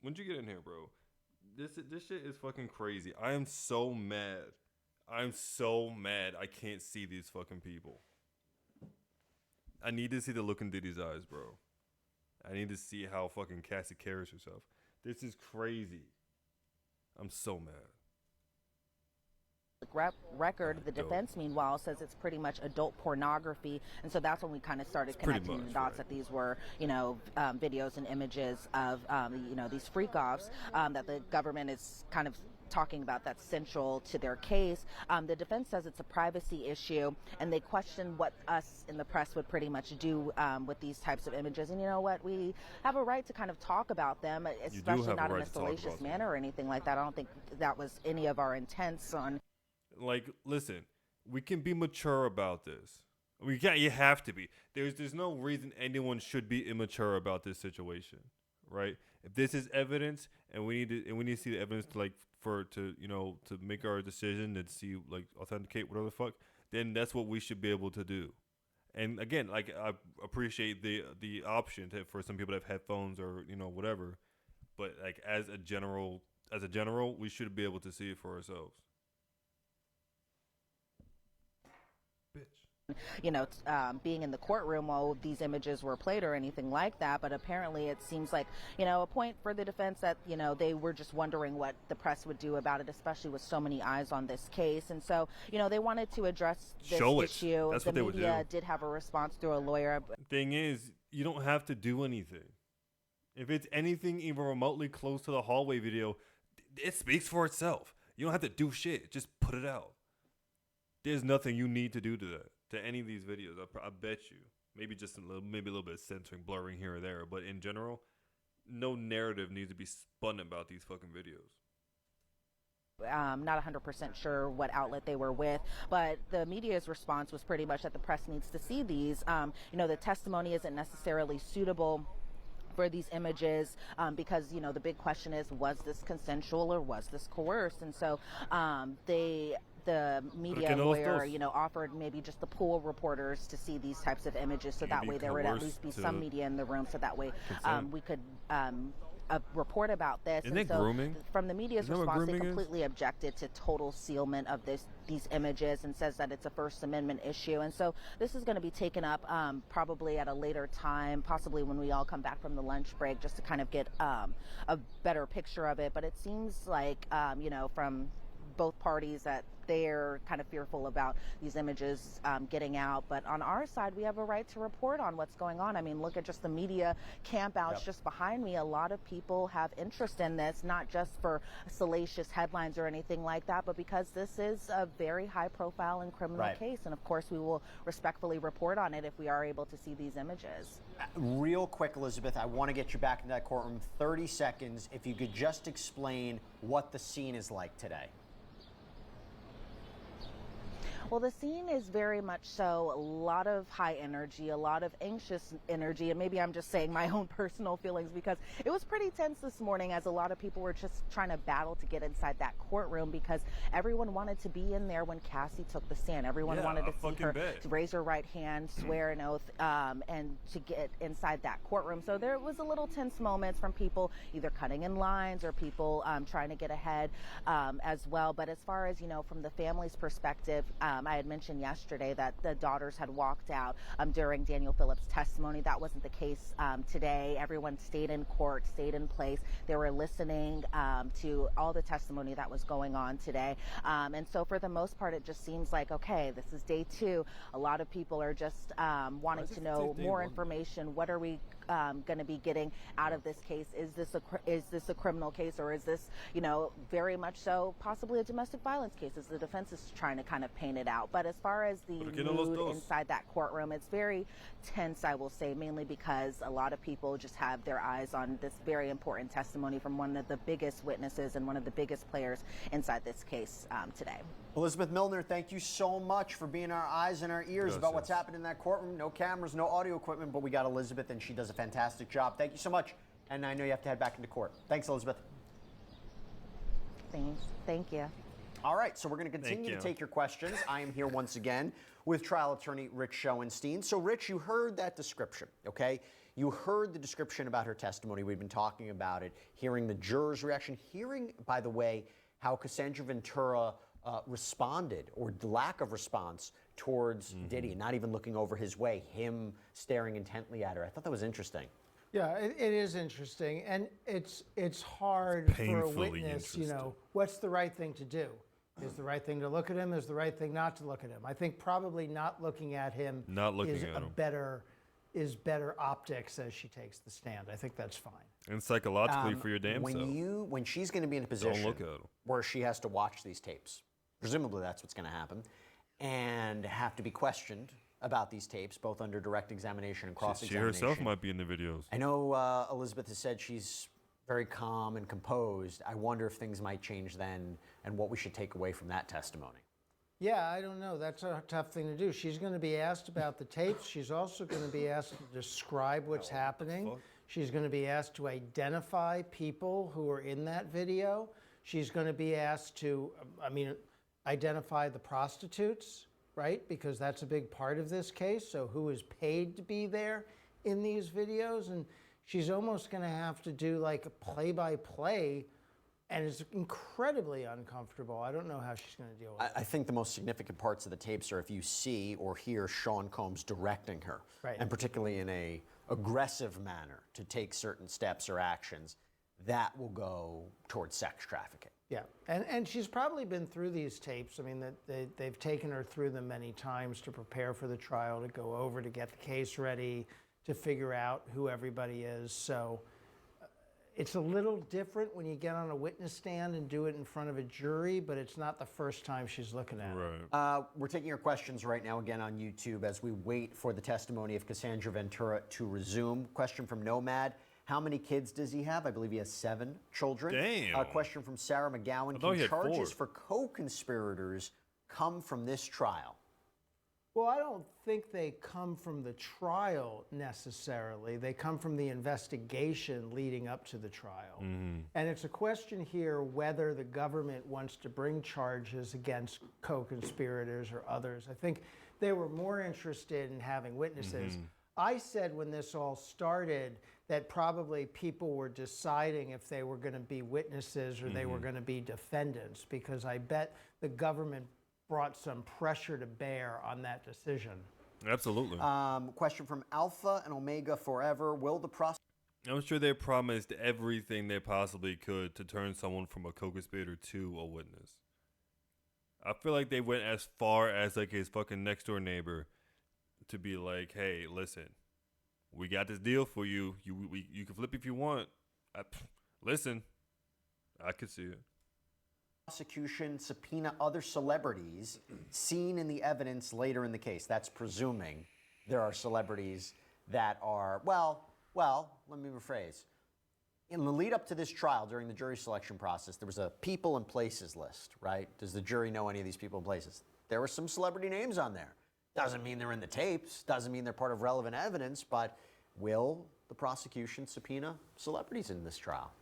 When'd you get in here, bro? This shit is fucking crazy. I am so mad. I'm so mad I can't see these fucking people. I need to see the look in Diddy's eyes, bro. I need to see how fucking Cassie carries herself. This is crazy. I'm so mad. Record, the defense, meanwhile, says it's pretty much adult pornography, and so that's when we kind of started connecting the dots that these were, videos and images of, these freak-offs that the government is kind of talking about that's central to their case. The defense says it's a privacy issue, and they question what us in the press would pretty much do with these types of images. And you know what? We have a right to kind of talk about them, especially not in a salacious manner or anything like that. I don't think that was any of our intents on. Like, listen, we can be mature about this. We can't. You have to be. There's no reason anyone should be immature about this situation, right? If this is evidence, and we need to see the evidence to make our decision and see, like, authenticate whatever the fuck, then that's what we should be able to do. And again, like, I appreciate the option for some people to have headphones or whatever, but like as a general, we should be able to see it for ourselves. Being in the courtroom while these images were played or anything like that. But apparently it seems like, a point for the defense that, they were just wondering what the press would do about it, especially with so many eyes on this case. And so, they wanted to address this issue. That's the what they would media do. did have a response through a lawyer. Thing is, you don't have to do anything. If it's anything even remotely close to the hallway video, it speaks for itself. You don't have to do shit. Just put it out. There's nothing you need to do to any of these videos. I bet you. Maybe just a little bit of censoring, blurring here or there. But in general, no narrative needs to be spun about these fucking videos. Not 100% sure what outlet they were with, but the media's response was pretty much that the press needs to see these. The testimony isn't necessarily suitable for these images because, the big question is, was this consensual or was this coerced? And so the media lawyer, offered maybe just the pool reporters to see these types of images, so that way there would at least be some media in the room, so that way we could report about this. Isn't it grooming? From the media's response, they completely objected to total sealment of these images and says that it's a First Amendment issue. And so this is going to be taken up probably at a later time, possibly when we all come back from the lunch break, just to kind of get a better picture of it. But it seems like, from both parties that they're kind of fearful about these images getting out. But on our side, we have a right to report on what's going on. I mean, look at just the media campouts just behind me. A lot of people have interest in this, not just for salacious headlines or anything like that, but because this is a very high profile and criminal case. And of course, we will respectfully report on it if we are able to see these images. Real quick, Elizabeth, I want to get you back in that courtroom. 30 seconds. If you could just explain what the scene is like today. Well, the scene is very much so a lot of high energy, a lot of anxious energy, and maybe I'm just saying my own personal feelings because it was pretty tense this morning as a lot of people were just trying to battle to get inside that courtroom because everyone wanted to be in there when Cassie took the stand. Everyone wanted to see her to raise her right hand, swear an oath, and to get inside that courtroom. So there was a little tense moments from people either cutting in lines or people trying to get ahead as well. But as far as, from the family's perspective, I had mentioned yesterday that the daughters had walked out during Daniel Phillips' testimony. That wasn't the case today. Everyone stayed in court, stayed in place. They were listening to all the testimony that was going on today. And so for the most part, it just seems like, okay, this is day 2. A lot of people are just wanting to know more information. What are we going to be getting out of this case? Is this a criminal case, or is this, very much so possibly a domestic violence case, as the defense is trying to kind of paint it out. But as far as the mood inside that courtroom, it's very tense, I will say, mainly because a lot of people just have their eyes on this very important testimony from one of the biggest witnesses and one of the biggest players inside this case today. Elizabeth Milner, thank you so much for being our eyes and our ears about what's happened in that courtroom. No cameras, no audio equipment, but we got Elizabeth, and she does a fantastic job. Thank you so much. And I know you have to head back into court. Thanks, Elizabeth. Thanks. Thank you. All right, so we're going to continue to take your questions. I am here once again with trial attorney Rich Schoenstein. So, Rich, you heard that description, okay? You heard the description about her testimony. We've been talking about it, hearing the jurors' reaction, hearing, by the way, how Cassandra Ventura responded, or the lack of response towards Diddy, not even looking over his way, him staring intently at her. I thought that was interesting. Yeah, it is interesting, and it's hard for a witness, what's the right thing to do? Is the right thing to look at him? Is the right thing not to look at him? I think probably not looking at him is better optics as she takes the stand. I think that's fine. And psychologically for your damn self. When she's going to be in a position where she has to watch these tapes, presumably that's what's going to happen, and have to be questioned about these tapes, both under direct examination and cross-examination. She herself might be in the videos. I know Elizabeth has said she's very calm and composed. I wonder if things might change then, and what we should take away from that testimony. Yeah, I don't know. That's a tough thing to do. She's going to be asked about the tapes. She's also going to be asked to describe what's happening. She's going to be asked to identify people who are in that video. She's going to be asked to, identify the prostitutes, right? Because that's a big part of this case. So who is paid to be there in these videos? And she's almost going to have to do like a play-by-play, and it's incredibly uncomfortable. I don't know how she's going to deal with it. I think the most significant parts of the tapes are if you see or hear Sean Combs directing her, and particularly in a aggressive manner to take certain steps or actions, that will go towards sex trafficking. Yeah, and she's probably been through these tapes. I mean, they've taken her through them many times to prepare for the trial, to go over, to get the case ready, to figure out who everybody is. So it's a little different when you get on a witness stand and do it in front of a jury, but it's not the first time she's looking at it. We're taking your questions right now again on YouTube as we wait for the testimony of Cassandra Ventura to resume. Question from Nomad. How many kids does he have? I believe he has 7 children. Damn. A question from Sarah McGowan. Can charges for co-conspirators come from this trial? Well, I don't think they come from the trial necessarily. They come from the investigation leading up to the trial. And it's a question here whether the government wants to bring charges against co-conspirators or others. I think they were more interested in having witnesses. I said when this all started that probably people were deciding if they were going to be witnesses or they were going to be defendants, because I bet the government brought some pressure to bear on that decision. Absolutely. Question from Alpha and Omega Forever. Will the prosecution... I'm sure they promised everything they possibly could to turn someone from a co-conspirator to a witness. I feel like they went as far as like his fucking next door neighbor to be like, hey, listen, we got this deal for you. You can flip if you want. Listen, I could see it. Prosecution subpoena other celebrities seen in the evidence later in the case. That's presuming there are celebrities that are, well, let me rephrase. In the lead up to this trial, during the jury selection process, there was a people and places list, right? Does the jury know any of these people and places? there were some celebrity names on there. Doesn't mean they're in the tapes, doesn't mean they're part of relevant evidence, but will the prosecution subpoena celebrities in this trial?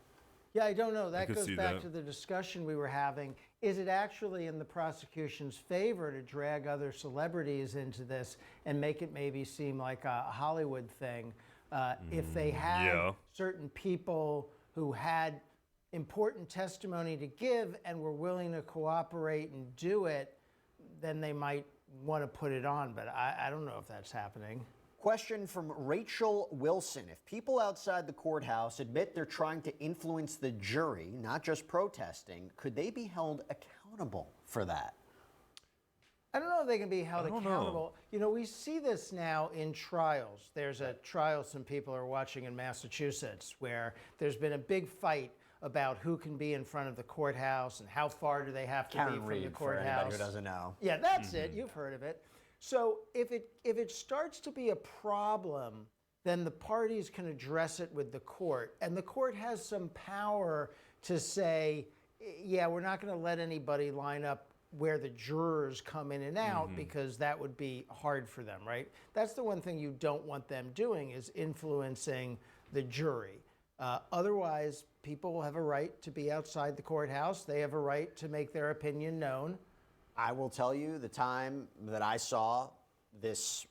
Yeah, I don't know. That could goes see back that. to the discussion we were having. Is it actually in the prosecution's favor to drag other celebrities into this and make it maybe seem like a Hollywood thing? If they had yeah. certain people who had important testimony to give and were willing to cooperate and do it, then they might want to put it on. But I don't know if that's happening. Question from Rachel Wilson. If people outside the courthouse admit they're trying to influence the jury, not just protesting, could they be held accountable for that? I don't know if they can be held I don't know. accountable. You know, we see this now in trials. There's a trial some people are watching in Massachusetts where there's been a big fight about who can be in front of the courthouse and how far do they have to be from the For anybody courthouse. who doesn't know. Yeah, that's it. You've heard of it. So if it starts to be a problem, then the parties can address it with the court. And the court has some power to say, yeah, we're not going to let anybody line up where the jurors come in and out because that would be hard for them, right? That's the one thing you don't want them doing is influencing the jury. Otherwise, people have a right to be outside the courthouse. They have a right to make their opinion known. I will tell you, the time that I saw this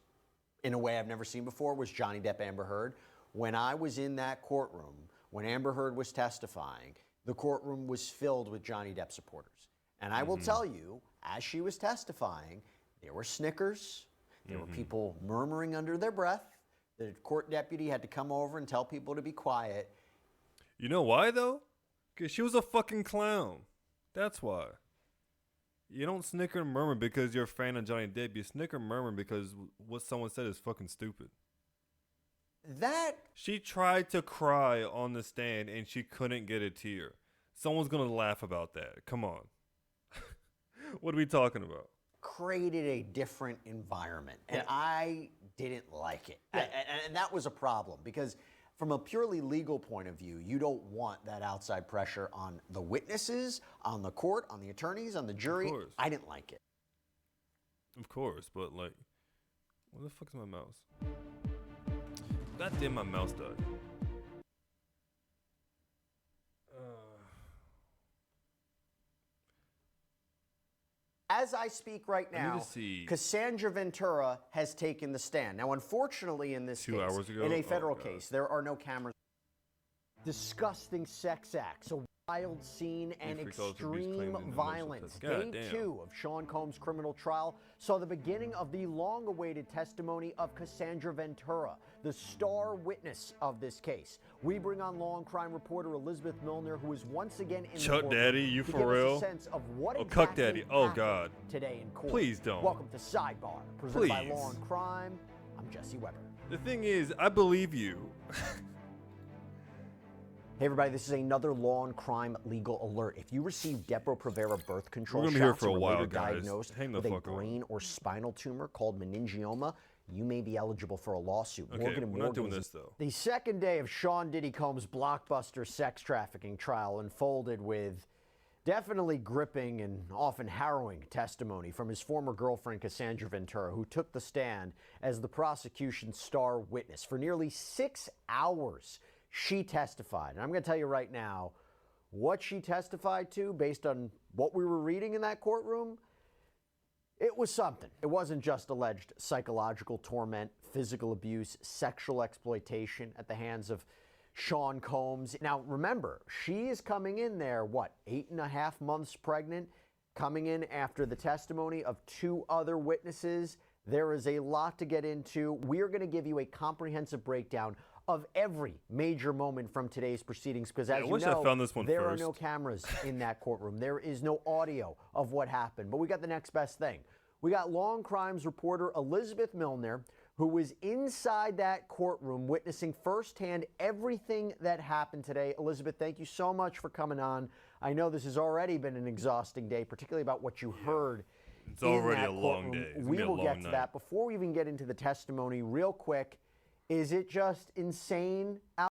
in a way I've never seen before was Johnny Depp, Amber Heard. When I was in that courtroom, when Amber Heard was testifying, the courtroom was filled with Johnny Depp supporters. And I will tell you, as she was testifying, there were snickers, there were people murmuring under their breath. The court deputy had to come over and tell people to be quiet. You know why though? Because she was a fucking clown. That's why. You don't snicker and murmur because you're a fan of Johnny Depp. You snicker and murmur because what someone said is fucking stupid. That She tried to cry on the stand and she couldn't get a tear. Someone's gonna laugh about that. Come on. What are we talking about? created a different environment, and I didn't like it. And that was a problem because from a purely legal point of view, you don't want that outside pressure on the witnesses, on the court, on the attorneys, on the jury. course. I didn't like it. Of course, but like, where the fuck's my mouse? God damn, my mouse died. As I speak right I need now, to see- Cassandra Ventura has taken the stand. Now, unfortunately, in this 2 case, hours ago? in a Oh, federal God. case, there are no cameras. Disgusting sex acts, a wild scene, and freaked out to be claimed extreme in the motion violence. test. God Day damn. 2 of Sean Combs' criminal trial saw the beginning of the long-awaited testimony of Cassandra Ventura, the star witness of this case. We bring on law and crime reporter Elizabeth Milner, who is once again in the Chuck courtroom Daddy, you to for give us real? a sense of what Oh, exactly Cuck Daddy. Oh, happened God. today in court. Please don't. Welcome to Sidebar, presented by Please. Law and Crime. I'm Jesse Weber. The thing is, I believe you. Hey everybody, this is another Law and Crime legal alert. If you receive Depo-Provera birth control We're gonna be here shots for a and were while, later guys. diagnosed Hang the with a fuck on. brain or spinal tumor called meningioma, you may be eligible for a lawsuit. Okay, Morgan and we're not doing Morgan this, though. The second day of Sean Diddy Combs' blockbuster sex trafficking trial unfolded with definitely gripping and often harrowing testimony from his former girlfriend Cassandra Ventura, who took the stand as the prosecution's star witness. For nearly 6 hours, she testified. And I'm going to tell you right now, what she testified to, based on what we were reading in that courtroom, it was something. It wasn't just alleged psychological torment, physical abuse, sexual exploitation at the hands of Sean Combs. Now, remember, she is coming in there, 8.5 months pregnant, coming in after the testimony of 2 other witnesses. There is a lot to get into. We are going to give you a comprehensive breakdown of every major moment from today's proceedings, because as I you wish I know, found this one there are first. no cameras in that courtroom. There is no audio of what happened. But we got the next best thing. We got Law and Crimes reporter Elizabeth Milner, who was inside that courtroom witnessing firsthand everything that happened today. Elizabeth, thank you so much for coming on. I know this has already been an exhausting day, particularly about what you heard. It's already in that a long courtroom. day. It's gonna We be a will long get to night. that. Before we even get into the testimony, real quick, is it just insane out